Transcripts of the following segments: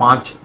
5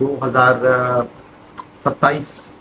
2027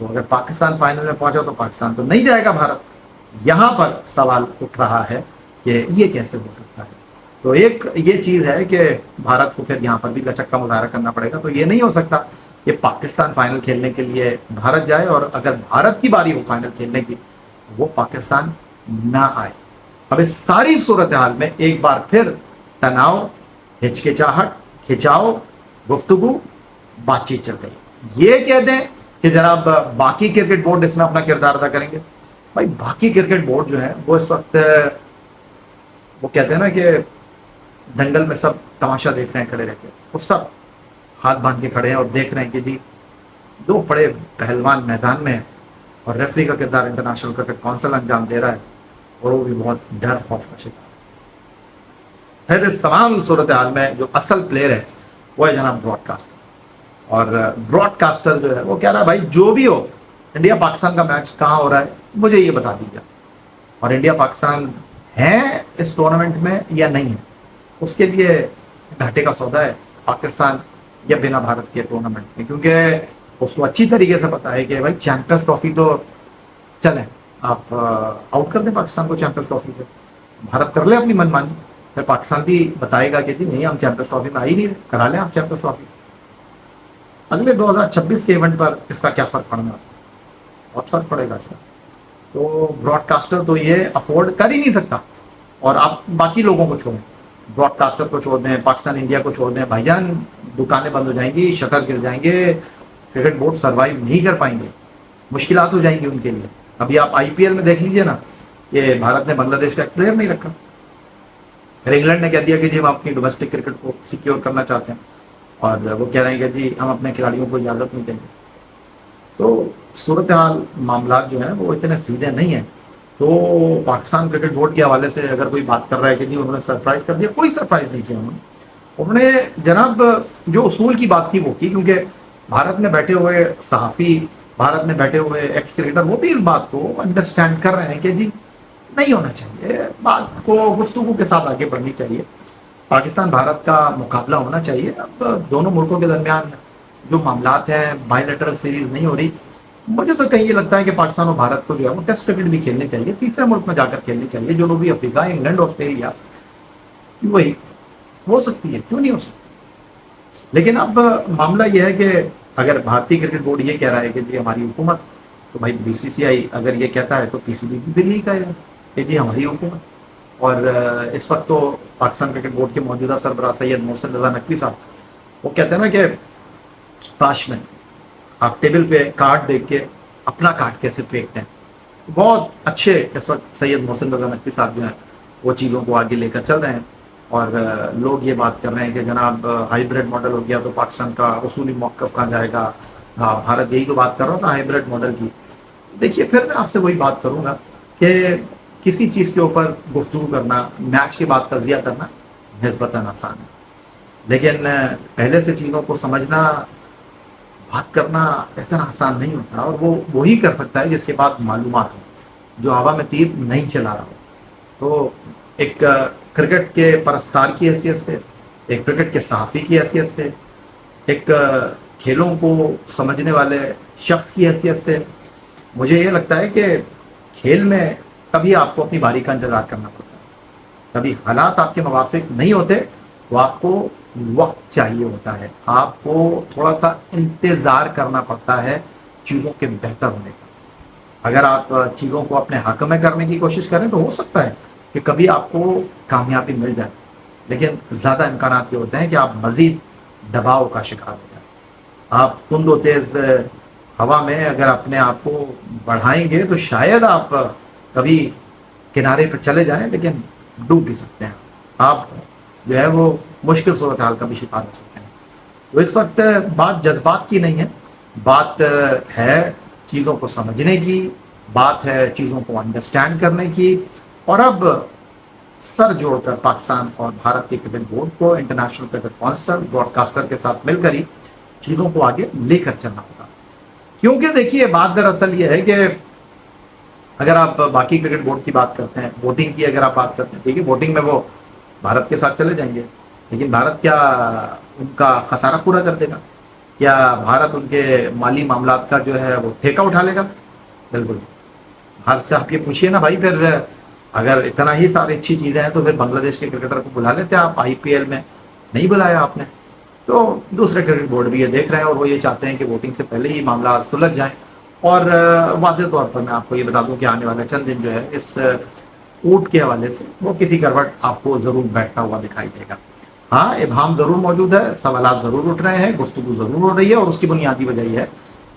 تو اگر پاکستان فائنل میں پہنچا تو پاکستان تو نہیں جائے گا بھارت. یہاں پر سوال اٹھ رہا ہے کہ یہ کیسے ہو سکتا ہے. تو ایک یہ چیز ہے کہ بھارت کو پھر یہاں پر بھی لچک کا مظاہرہ کرنا پڑے گا. تو یہ نہیں ہو سکتا کہ پاکستان فائنل کھیلنے کے لیے بھارت جائے اور اگر بھارت کی باری ہو فائنل کھیلنے کی وہ پاکستان نہ آئے. اب اس ساری صورتحال میں ایک بار پھر تناؤ، ہچکچاہٹ، کھچاؤ، گفتگو، بات چیت چل رہی ہے. یہ کہہ دیں کہ جناب باقی کرکٹ بورڈ اس میں اپنا کردار ادا کریں گے. بھائی باقی کرکٹ بورڈ جو ہے وہ اس وقت وہ کہتے ہیں نا کہ دنگل میں سب تماشا دیکھ رہے ہیں کھڑے رہ کے. وہ سب ہاتھ باندھ کے کھڑے ہیں اور دیکھ رہے ہیں کہ جی دو بڑے پہلوان میدان میں ہیں اور ریفری کا کردار انٹرنیشنل کرکٹ کونسل انجام دے رہا ہے اور وہ بھی بہت ڈر خوف کا شکار. پھر اس تمام صورتحال میں جو اصل پلیئر ہے وہ ہے جناب براڈ کاسٹر. اور براڈ کاسٹر جو ہے وہ کہہ رہا ہے بھائی جو بھی ہو انڈیا پاکستان کا میچ کہاں ہو رہا ہے مجھے یہ بتا دیجیے. اور انڈیا پاکستان ہے اس ٹورنامنٹ میں یا نہیں ہے اس کے لیے گھاٹے کا سودا ہے پاکستان یا بنا بھارت کے ٹورنامنٹ میں. کیونکہ اس کو اچھی طریقے سے پتا ہے کہ بھائی چیمپئنز ٹرافی تو چلیں آپ آؤٹ کر دیں پاکستان کو چیمپئنز ٹرافی سے. بھارت کر لے اپنی من مانی. پھر پاکستان بھی بتائے گا کہ جی نہیں ہم چیمپئنز ٹرافی میں آ ہی نہیں رہے، کرا لیں آپ چیمپئنز ٹرافی. اگلے 2026 کے ایونٹ پر اس کا کیا فرق پڑنا ہے؟ بہت فرق پڑے گا اس کا. تو براڈ کاسٹر تو یہ افورڈ کر ہی نہیں سکتا. اور آپ باقی لوگوں کو چھوڑیں، براڈ کاسٹر کو چھوڑ دیں، پاکستان انڈیا کو چھوڑ دیں. بھائی جان دکانیں بند ہو جائیں گی، شٹر گر جائیں گے، کرکٹ بورڈ سروائیو نہیں کر پائیں گے، مشکلات ہو جائیں گی ان کے لیے. ابھی آپ آئی پی ایل میں دیکھ لیجئے نا کہ بھارت نے بنگلہ دیش کا ایک پلیئر نہیں رکھا. پھر انگلینڈ نے کہہ دیا کہ جی ہم اپنی ڈومیسٹک کرکٹ کو سیکیور کرنا چاہتے ہیں اور وہ کہہ رہے ہیں کہ جی ہم اپنے کھلاڑیوں کو اجازت نہیں دیں گے. تو صورتحال معاملات جو ہیں وہ اتنے سیدھے نہیں ہیں. تو پاکستان کرکٹ بورڈ کے حوالے سے اگر کوئی بات کر رہا ہے کہ جی انہوں نے سرپرائز کر دیا، کوئی سرپرائز نہیں کیا. انہوں نے جناب جو اصول کی بات تھی وہ کی. کیونکہ بھارت میں بیٹھے ہوئے صحافی، بھارت میں بیٹھے ہوئے ایکس کرکٹر وہ بھی اس بات کو انڈرسٹینڈ کر رہے ہیں کہ جی نہیں ہونا چاہیے، بات کو گفتگو کے ساتھ آگے بڑھنی چاہیے، پاکستان بھارت کا مقابلہ ہونا چاہیے. اب دونوں ملکوں کے درمیان جو معاملات ہیں بائی لیٹرل سیریز نہیں ہو رہی. مجھے تو کہیں یہ لگتا ہے کہ پاکستان اور بھارت کو جو ہے وہ ٹیسٹ کرکٹ بھی کھیلنی چاہیے، تیسرے ملک میں جا کر کھیلنی چاہیے. جنوبی افریقہ، انگلینڈ، آسٹریلیا، وہی ہو سکتی ہے، کیوں نہیں ہو سکتی. لیکن اب معاملہ یہ ہے کہ اگر بھارتی کرکٹ بورڈ یہ کہہ رہا ہے کہ جی ہماری حکومت، تو بھائی بی سی سی آئی اگر یہ کہتا ہے تو پی سی بی بھی یہی کہے گا کہ جی ہماری حکومت. اور اس وقت تو پاکستان کرکٹ بورڈ کے موجودہ سربراہ سید محسن رضا نقوی صاحب وہ کہتے ہیں نا کہ کاش میں آپ ٹیبل پہ کارڈ دیکھ کے اپنا کارڈ کیسے پھینکتے ہیں. بہت اچھے اس وقت سید محسن رضا نقوی صاحب جو ہیں وہ چیزوں کو آگے لے کر چل رہے ہیں. اور لوگ یہ بات کر رہے ہیں کہ جناب ہائیبریڈ ماڈل ہو گیا تو پاکستان کا اصولی موقف کہاں جائے گا. بھارت یہی تو بات کر رہا تھا ہائیبریڈ ماڈل کی. دیکھیے پھر میں آپ سے وہی بات کروں گا کہ کسی چیز کے اوپر گفتگو کرنا، میچ کے بعد تجزیہ کرنا نسبتاً آسان ہے، لیکن پہلے سے چیزوں کو سمجھنا، بات کرنا اتنا آسان نہیں ہوتا. اور وہ وہی کر سکتا ہے جس کے بعد معلومات ہو، جو ہوا میں تیر نہیں چلا رہا ہو. تو ایک کرکٹ کے پرستار کی حیثیت سے، ایک کرکٹ کے صحافی کی حیثیت سے، ایک کھیلوں کو سمجھنے والے شخص کی حیثیت سے مجھے یہ لگتا ہے کہ کھیل میں کبھی آپ کو اپنی باری کا انتظار کرنا پڑتا ہے. کبھی حالات آپ کے موافق نہیں ہوتے تو آپ کو وقت چاہیے ہوتا ہے، آپ کو تھوڑا سا انتظار کرنا پڑتا ہے چیزوں کے بہتر ہونے کا. اگر آپ چیزوں کو اپنے حق میں کرنے کی کوشش کریں تو ہو سکتا ہے کہ کبھی آپ کو کامیابی مل جائے، لیکن زیادہ امکانات یہ ہوتے ہیں کہ آپ مزید دباؤ کا شکار ہو جائیں. آپ تند و تیز ہوا میں اگر اپنے آپ کو بڑھائیں گے تو شاید آپ کبھی کنارے پہ چلے جائیں، لیکن ڈوب بھی سکتے ہیں. آپ جو ہے وہ مشکل صورتحال کا بھی شکار ہو سکتے ہیں. تو اس وقت بات جذبات کی نہیں ہے، بات ہے چیزوں کو سمجھنے کی، بات ہے چیزوں کو انڈرسٹینڈ کرنے کی. اور اب سر جوڑ کر پاکستان اور بھارت کے کرکٹ بورڈ کو international cricket council broadcaster کے ساتھ مل کر ہی چیزوں کو آگے لے کر چلنا ہوگا. کیونکہ دیکھیے بات دراصل یہ ہے کہ اگر آپ باقی کرکٹ بورڈ کی بات کرتے ہیں، ووٹنگ کی اگر آپ بات کرتے ہیں، دیکھیے ووٹنگ میں وہ بھارت کے ساتھ چلے جائیں گے، لیکن بھارت کیا ان کا خسارہ پورا کر دے گا؟ کیا بھارت ان کے مالی معاملات کا جو ہے وہ ٹھیکہ اٹھا لے گا؟ بالکل. بھارت سے آپ یہ پوچھیے نا بھائی، پھر اگر اتنا ہی ساری اچھی چیزیں ہیں تو پھر بنگلہ دیش کے کرکٹر کو بلا لیتے آپ. آئی پی ایل میں نہیں بلایا آپ نے. تو دوسرے کرکٹ بورڈ بھی یہ دیکھ رہے ہیں اور وہ یہ چاہتے ہیں کہ ووٹنگ سے پہلے ہی معاملات سلجھ جائیں. اور واضح طور پر میں آپ کو یہ بتا دوں کہ آنے والے چند دن جو ہے اس اونٹ کے حوالے سے وہ کسی کروٹ آپ کو ضرور بیٹھتا ہوا دکھائی دے گا. ہاں، ابہام ضرور موجود ہے، سوالات ضرور اٹھ رہے ہیں، گفتگو ضرور ہو رہی ہے، اور اس کی بنیادی وجہ یہ ہے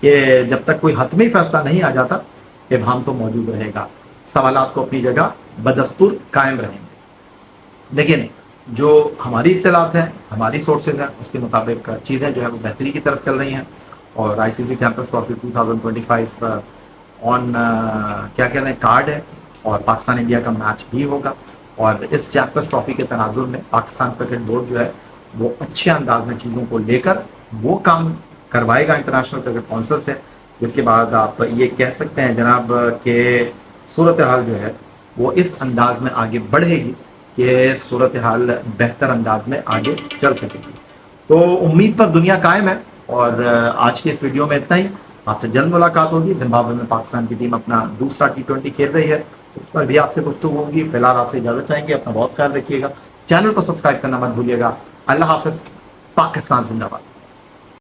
کہ جب تک کوئی حتمی فیصلہ نہیں آ جاتا ابہام تو موجود رہے گا. سوالات تو اپنی جگہ بدستور قائم رہیں گے. لیکن جو ہماری اطلاعات ہیں، ہماری سورسز ہیں، اس کے مطابق چیزیں جو ہے وہ بہتری کی طرف چل رہی ہیں. اور آئی سی سی چیمپئنز ٹرافی 2025 آن کیا کہتے ہیں کارڈ ہے، اور پاکستان انڈیا کا میچ بھی ہوگا. اور اس چیمپئنز ٹرافی کے تناظر میں پاکستان کرکٹ بورڈ جو ہے وہ اچھے انداز میں چیزوں کو لے کر وہ کام کروائے گا انٹرنیشنل کرکٹ کونسل سے، جس کے بعد آپ یہ کہہ سکتے ہیں جناب کہ صورتحال جو ہے وہ اس انداز میں آگے بڑھے گی کہ صورتحال بہتر انداز میں آگے چل سکے گی. تو امید پر دنیا قائم ہے. اور آج کی اس ویڈیو میں اتنا ہی. آپ سے جلد ملاقات ہوگی. زمبابوے میں پاکستان کی ٹیم اپنا دوسرا T20 کھیل رہی ہے، اس پر بھی آپ سے گفتگو ہوگی. فی الحال آپ سے اجازت چاہیں گے. اپنا بہت خیال رکھیے گا. چینل کو سبسکرائب کرنا مت بھولیے گا. اللہ حافظ. پاکستان زندہ باد.